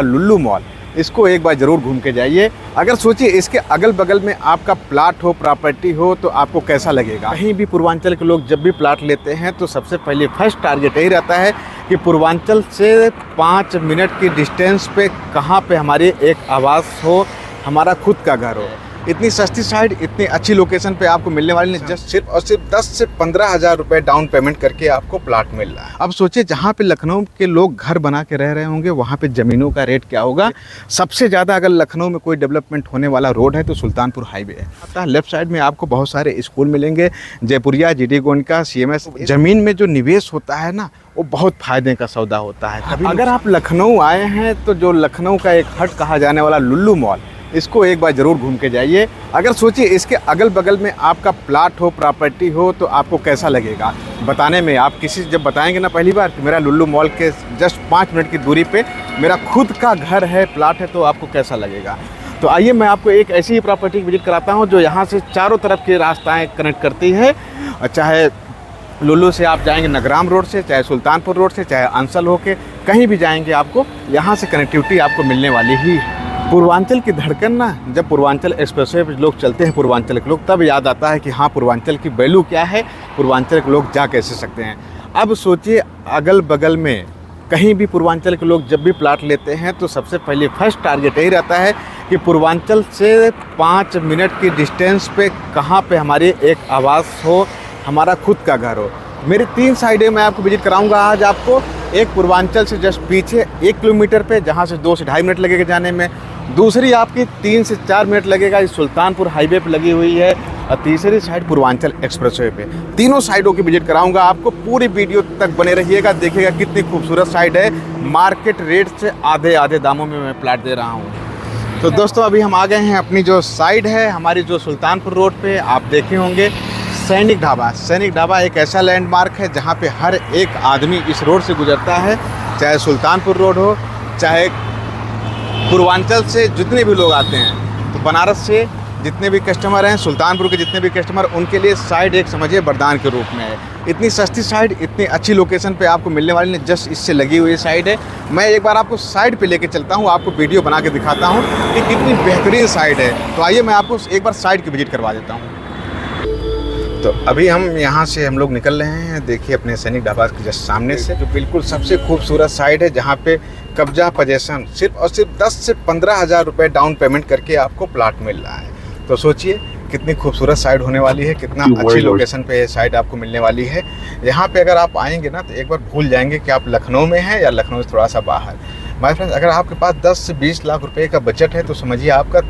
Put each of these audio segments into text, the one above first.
Lulu mall, इसको एक बार ज़रूर घूम के जाइए। अगर सोचिए इसके अगल बगल में आपका प्लाट हो, प्रॉपर्टी हो, तो आपको कैसा लगेगा। कहीं भी पूर्वांचल के लोग जब भी प्लाट लेते हैं तो सबसे पहले फर्स्ट टारगेट यही रहता है कि पूर्वांचल से 5 मिनट की डिस्टेंस पे कहाँ पे हमारी एक आवास हो, हमारा खुद का घर हो। इतनी सस्ती साइड, इतनी अच्छी लोकेशन पे आपको मिलने वाली नहीं। जस्ट सिर्फ और सिर्फ 10 से 15 हज़ार रुपये डाउन पेमेंट करके आपको प्लाट मिल रहा है। अब सोचिए जहाँ पे लखनऊ के लोग घर बना के रह रहे होंगे वहाँ पे ज़मीनों का रेट क्या होगा। सबसे ज़्यादा अगर लखनऊ में कोई डेवलपमेंट होने वाला रोड है तो सुल्तानपुर हाईवे है। लेफ्ट साइड में आपको बहुत सारे स्कूल मिलेंगे, जयपुरिया, GD गोयनका, CMS। ज़मीन में जो निवेश होता है ना, वो बहुत फ़ायदे का सौदा होता है। अगर आप लखनऊ आए हैं तो जो लखनऊ का एक हट कहा जाने वाला लुल्लू मॉल, इसको एक बार ज़रूर घूम के जाइए। अगर सोचिए इसके अगल बगल में आपका प्लाट हो, प्रॉपर्टी हो, तो आपको कैसा लगेगा। बताने में आप किसी जब बताएंगे ना पहली बार कि मेरा लुल्लू मॉल के जस्ट 5 मिनट की दूरी पे मेरा खुद का घर है, प्लाट है, तो आपको कैसा लगेगा। तो आइए मैं आपको एक ऐसी ही प्रॉपर्टी विजिट कराता हूँ जो यहाँ से चारों तरफ के रास्ताएँ कनेक्ट करती है। चाहे लुल्लू से आप जाएंगे नगराम रोड से, चाहे सुल्तानपुर रोड से, चाहे अंसल होके कहीं भी जाएंगे, आपको यहाँ से कनेक्टिविटी आपको मिलने वाली ही है। पूर्वांचल की धड़कन ना, जब पूर्वांचल एक्सप्रेसवे पे लोग चलते हैं पूर्वांचल के लोग, तब याद आता है कि हाँ पूर्वांचल की वैल्यू क्या है, पूर्वांचल के लोग जा कैसे सकते हैं। अब सोचिए अगल बगल में कहीं भी पूर्वांचल के लोग जब भी प्लाट लेते हैं तो सबसे पहले फर्स्ट टारगेट यही रहता है कि पूर्वांचल से 5 मिनट की डिस्टेंस पे कहाँ पे हमारी एक आवास हो, हमारा खुद का घर हो। मेरी 3 साइडें मैं आपको विजिट कराऊंगा आज आपको। एक पूर्वांचल से जस्ट पीछे 1 किलोमीटर पे, जहाँ से 2 से ढाई मिनट लगेगा जाने में। दूसरी आपकी 3 से 4 मिनट लगेगा, इस सुल्तानपुर हाईवे पे लगी हुई है। और तीसरी साइड पूर्वांचल एक्सप्रेसवे पे। तीनों साइडों की विजिट कराऊंगा आपको। पूरी वीडियो तक बने रहिएगा, देखिएगा कितनी खूबसूरत साइड है। मार्केट रेट से आधे दामों में मैं प्लाट दे रहा हूँ। तो दोस्तों अभी हम आ गए हैं अपनी जो साइड है हमारी, जो सुल्तानपुर रोड पे आप देखे होंगे सैनिक ढाबा। सैनिक ढाबा एक ऐसा लैंडमार्क है जहाँ पे हर एक आदमी इस रोड से गुजरता है, चाहे सुल्तानपुर रोड हो, चाहे पूर्वांचल से जितने भी लोग आते हैं। तो बनारस से जितने भी कस्टमर हैं, सुल्तानपुर के जितने भी कस्टमर, उनके लिए साइड एक समझिए वरदान के रूप में है। इतनी सस्ती साइड, इतनी अच्छी लोकेशन पे आपको मिलने वाली नहीं, जस्ट इससे लगी हुई साइड है। मैं एक बार आपको साइड पे लेके चलता हूँ, आपको वीडियो बना के दिखाता हूँ कि कितनी बेहतरीन साइड है। तो आइए मैं आपको एक बार साइड की विजिट करवा देता हूँ। तो अभी हम यहाँ से हम लोग निकल रहे हैं, देखिए अपने सैनिक ढाबा के जस्ट सामने से, जो बिल्कुल सबसे खूबसूरत साइड है जहाँ पे कब्जा पोजेशन सिर्फ और सिर्फ 10 से 15 हज़ार रुपये डाउन पेमेंट करके आपको प्लाट मिल रहा है। तो सोचिए कितनी खूबसूरत साइड होने वाली है, कितना अच्छी लोकेशन पे ये साइड आपको मिलने वाली है। यहाँ पे अगर आप आएंगे ना तो एक बार भूल जाएंगे कि आप लखनऊ में हैं या लखनऊ से थोड़ा सा बाहर। माय फ्रेंड्स, अगर आपके पास 10 से 20 लाख रुपए का बजट है तो समझिए आपका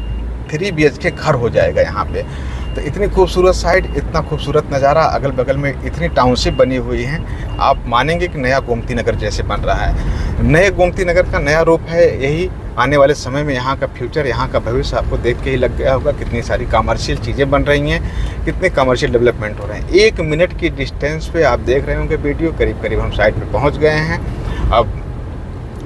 3 BHK घर हो जाएगा यहाँ पे। तो इतनी खूबसूरत साइड, इतना खूबसूरत नज़ारा, अगल बगल में इतनी टाउनशिप बनी हुई हैं, आप मानेंगे कि नया गोमती नगर जैसे बन रहा है। नए गोमती नगर का नया रूप है यही। आने वाले समय में यहाँ का फ्यूचर, यहाँ का भविष्य आपको देख के ही लग गया होगा। कितनी सारी कमर्शियल चीज़ें बन रही हैं, कितने कमर्शियल डेवलपमेंट हो रहे हैं। 1 मिनट की डिस्टेंस पे आप देख रहे होंगे वीडियो, करीब करीब हम साइड पे पहुँच गए हैं। अब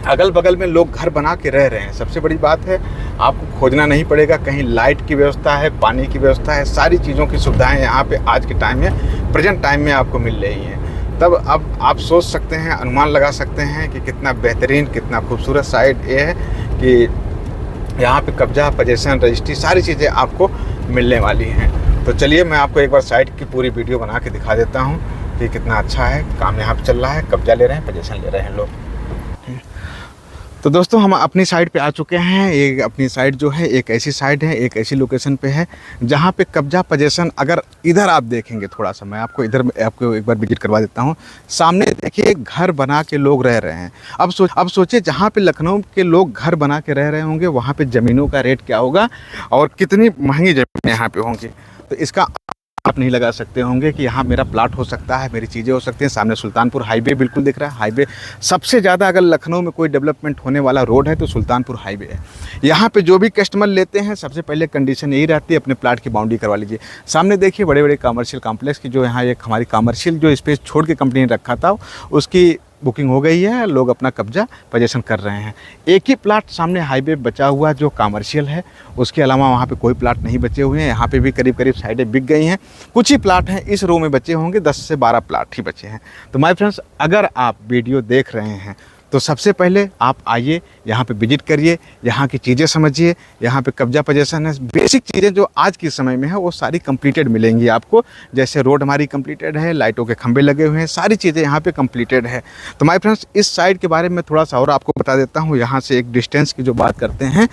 अगल बगल में लोग घर बना के रह रहे हैं। सबसे बड़ी बात है आपको खोजना नहीं पड़ेगा, कहीं लाइट की व्यवस्था है, पानी की व्यवस्था है, सारी चीज़ों की सुविधाएं यहाँ पे आज के टाइम में, प्रेजेंट टाइम में आपको मिल रही हैं। तब अब आप सोच सकते हैं, अनुमान लगा सकते हैं कि कितना बेहतरीन, कितना खूबसूरत साइड ये है कि यहाँ पे कब्जा, पोजेशन, रजिस्ट्री, सारी चीज़ें आपको मिलने वाली हैं। तो चलिए मैं आपको एक बार साइड की पूरी वीडियो बना के दिखा देता हूँ कि कितना अच्छा है काम यहाँ पर चल रहा है। कब्जा ले रहे हैं, पोजेशन ले रहे हैं लोग। तो दोस्तों हम अपनी साइड पे आ चुके हैं। ये अपनी साइड जो है एक ऐसी साइड है, एक ऐसी लोकेशन पे है जहाँ पे कब्जा पोजेशन, अगर इधर आप देखेंगे थोड़ा सा, मैं आपको इधर आपको एक बार विजिट करवा देता हूँ। सामने देखिए घर बना के लोग रह रहे हैं। अब सोचिए जहाँ पे लखनऊ के लोग घर बना के रह रहे होंगे वहाँ पे ज़मीनों का रेट क्या होगा और कितनी महंगी ज़मीनें यहाँ पे होंगी। तो इसका आप नहीं लगा सकते होंगे कि यहाँ मेरा प्लाट हो सकता है, मेरी चीज़ें हो सकती हैं। सामने सुल्तानपुर हाईवे बिल्कुल दिख रहा है। हाईवे सबसे ज़्यादा अगर लखनऊ में कोई डेवलपमेंट होने वाला रोड है तो सुल्तानपुर हाईवे है। यहाँ पे जो भी कस्टमर लेते हैं सबसे पहले कंडीशन यही रहती है अपने प्लाट की बाउंड्री करवा लीजिए। सामने देखिए बड़े बड़े कमर्शियल कॉम्प्लेक्स की, जो यहाँ एक हमारी कमर्शियल जो स्पेस छोड़ के कंपनी ने रखा था उसकी बुकिंग हो गई है, लोग अपना कब्जा पोजेशन कर रहे हैं। एक ही प्लाट सामने हाईवे बचा हुआ जो कमर्शियल है, उसके अलावा वहाँ पे कोई प्लाट नहीं बचे हुए हैं। यहाँ पे भी करीब करीब साइडें बिक गई हैं, कुछ ही प्लाट हैं इस रो में बचे होंगे, 10 से 12 प्लाट ही बचे हैं। तो माय फ्रेंड्स, अगर आप वीडियो देख रहे हैं तो सबसे पहले आप आइए, यहाँ पे विजिट करिए, यहाँ की चीज़ें समझिए। यहाँ पे कब्जा पोजीशन है, बेसिक चीज़ें जो आज के समय में है वो सारी कंप्लीटेड मिलेंगी आपको। जैसे रोड हमारी कंप्लीटेड है, लाइटों के खंभे लगे हुए हैं, सारी चीज़ें यहाँ पे कंप्लीटेड है। तो माय फ्रेंड्स, इस साइड के बारे में थोड़ा सा और आपको बता देता हूँ। यहाँ से एक डिस्टेंस की जो बात करते हैं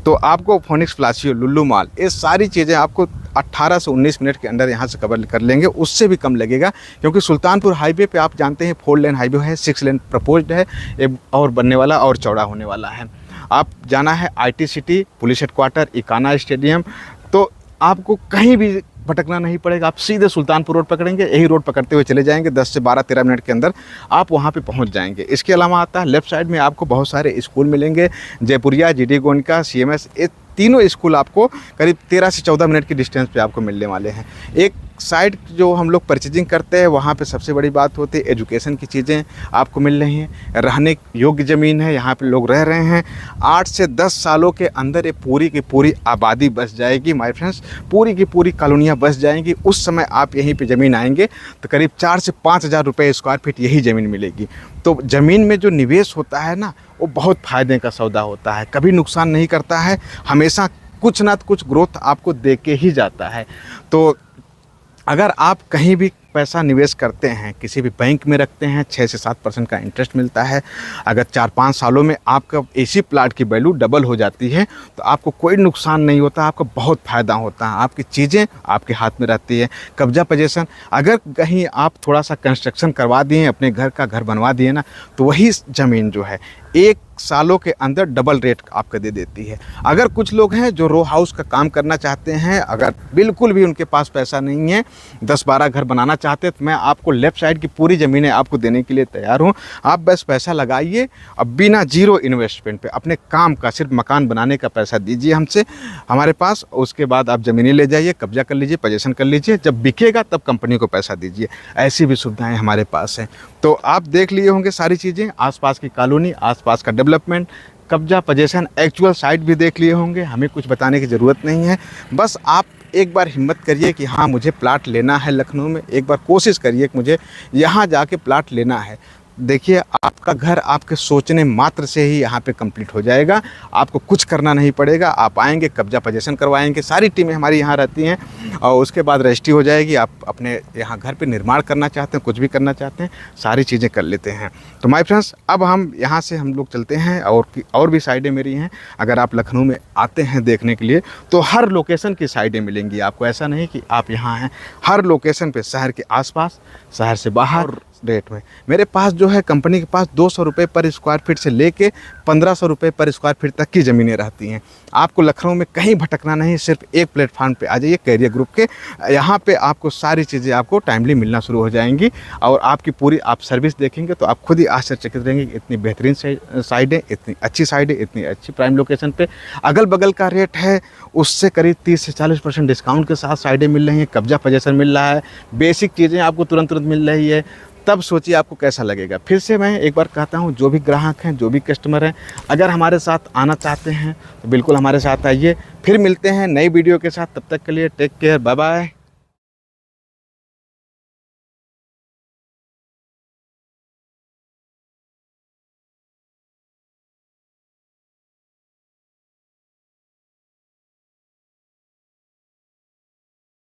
तो आपको फोनिक्स प्लासियो, लुल्लू मॉल, ये सारी चीज़ें आपको 18 से 19 मिनट के अंदर यहाँ से कवर कर लेंगे, उससे भी कम लगेगा। क्योंकि सुल्तानपुर हाईवे पे आप जानते हैं 4 लेन हाईवे है, 6 लेन प्रपोज्ड है, एक और बनने वाला और चौड़ा होने वाला है। आप जाना है IT city, police headquarter, Ekana stadium, तो आपको कहीं भी भटकना नहीं पड़ेगा। आप सीधे सुल्तानपुर रोड पकड़ेंगे, यही रोड पकड़ते हुए चले जाएंगे, 10 से 12-13 मिनट के अंदर आप वहाँ पे पहुँच जाएंगे। इसके अलावा आता है लेफ्ट साइड में आपको बहुत सारे स्कूल मिलेंगे, जयपुरिया, GD गोयनका, CMS, ये तीनों स्कूल आपको करीब 13 से 14 मिनट की डिस्टेंस पे आपको मिलने वाले हैं। एक साइड जो हम लोग परचेजिंग करते हैं वहाँ पे सबसे बड़ी बात होती है एजुकेशन की चीज़ें आपको मिल रही हैं। रहने योग्य ज़मीन है, यहाँ पे लोग रह रहे हैं। 8 से 10 सालों के अंदर ये पूरी की पूरी आबादी बस जाएगी माय फ्रेंड्स, पूरी की पूरी कॉलोनियाँ बस जाएंगी। उस समय आप यहीं पे ज़मीन आएंगे तो करीब 4 से 5 हज़ार रुपये स्क्वायर फीट यही ज़मीन मिलेगी। तो ज़मीन में जो निवेश होता है ना, वो बहुत फ़ायदे का सौदा होता है, कभी नुकसान नहीं करता है, हमेशा कुछ ना कुछ ग्रोथ आपको दे के ही जाता है। तो अगर आप कहीं भी पैसा निवेश करते हैं, किसी भी बैंक में रखते हैं, 6 से 7% का इंटरेस्ट मिलता है। अगर 4-5 सालों में आपका इसी प्लाट की वैल्यू डबल हो जाती है तो आपको कोई नुकसान नहीं होता, आपको बहुत फ़ायदा होता है, आपकी चीज़ें आपके हाथ में रहती है। कब्जा पोजीशन, अगर कहीं आप थोड़ा सा कंस्ट्रक्शन करवा दिए, अपने घर का घर बनवा दिए ना, तो वही ज़मीन जो है 1 सालों के अंदर डबल रेट आपको दे देती है। अगर कुछ लोग हैं जो रो हाउस का काम करना चाहते हैं, अगर बिल्कुल भी उनके पास पैसा नहीं है, 10-12 घर बनाना चाहते हैं, तो मैं आपको लेफ़्ट साइड की पूरी ज़मीनें आपको देने के लिए तैयार हूँ। आप बस पैसा लगाइए, अब बिना जीरो इन्वेस्टमेंट पे अपने काम का सिर्फ मकान बनाने का पैसा दीजिए हमसे, हमारे पास। उसके बाद आप ज़मीनें ले जाइए, कब्जा कर लीजिए, पोजीशन कर लीजिए, जब बिकेगा तब कंपनी को पैसा दीजिए। ऐसी भी सुविधाएँ हमारे पास हैं। तो आप देख लिए होंगे सारी चीज़ें, आसपास की कॉलोनी, आसपास का डेवलपमेंट, कब्जा पोजीशन, एक्चुअल साइट भी देख लिए होंगे। हमें कुछ बताने की ज़रूरत नहीं है, बस आप एक बार हिम्मत करिए कि हाँ मुझे प्लाट लेना है लखनऊ में। एक बार कोशिश करिए कि मुझे यहाँ जाके प्लाट लेना है। देखिए, आपका घर आपके सोचने मात्र से ही यहाँ पे कंप्लीट हो जाएगा, आपको कुछ करना नहीं पड़ेगा। आप आएंगे, कब्जा पोजीशन करवाएंगे, सारी टीमें हमारी यहाँ रहती हैं, और उसके बाद रजिस्ट्री हो जाएगी। आप अपने यहाँ घर पे निर्माण करना चाहते हैं, कुछ भी करना चाहते हैं, सारी चीज़ें कर लेते हैं। तो माय फ्रेंड्स, अब हम यहाँ से हम लोग चलते हैं, और भी साइडें मेरी हैं। अगर आप लखनऊ में आते हैं देखने के लिए तो हर लोकेशन की साइडें मिलेंगी आपको, ऐसा नहीं कि आप यहाँ हैं। हर लोकेशन पे, शहर के आसपास, शहर से बाहर रेट में मेरे पास जो है, कंपनी के पास 200 रुपये पर स्क्वायर फीट से लेके 1500 रुपये पर स्क्वायर फीट तक की ज़मीनें रहती हैं। आपको लखनऊ में कहीं भटकना नहीं, सिर्फ एक प्लेटफार्म पे आ जाइए, कैरियर ग्रुप के। यहाँ पे आपको सारी चीज़ें आपको टाइमली मिलना शुरू हो जाएंगी, और आपकी पूरी आप सर्विस देखेंगे तो आप खुद ही आश्चर्यचकित रहेंगे। इतनी बेहतरीन साइडें, इतनी अच्छी साइडें, इतनी अच्छी प्राइम लोकेशन पे। अगल बगल का रेट है उससे करीब 30 से 40% डिस्काउंट के साथ साइडें मिल रही हैं, कब्जा पोजीशन मिल रहा है, बेसिक चीज़ें आपको तुरंत मिल रही है। तब सोचिए आपको कैसा लगेगा। फिर से मैं एक बार कहता हूँ, जो भी ग्राहक हैं, जो भी कस्टमर हैं, अगर हमारे साथ आना चाहते हैं तो बिल्कुल हमारे साथ आइए। फिर मिलते हैं नई वीडियो के साथ, तब तक के लिए टेक केयर, बाय बाय।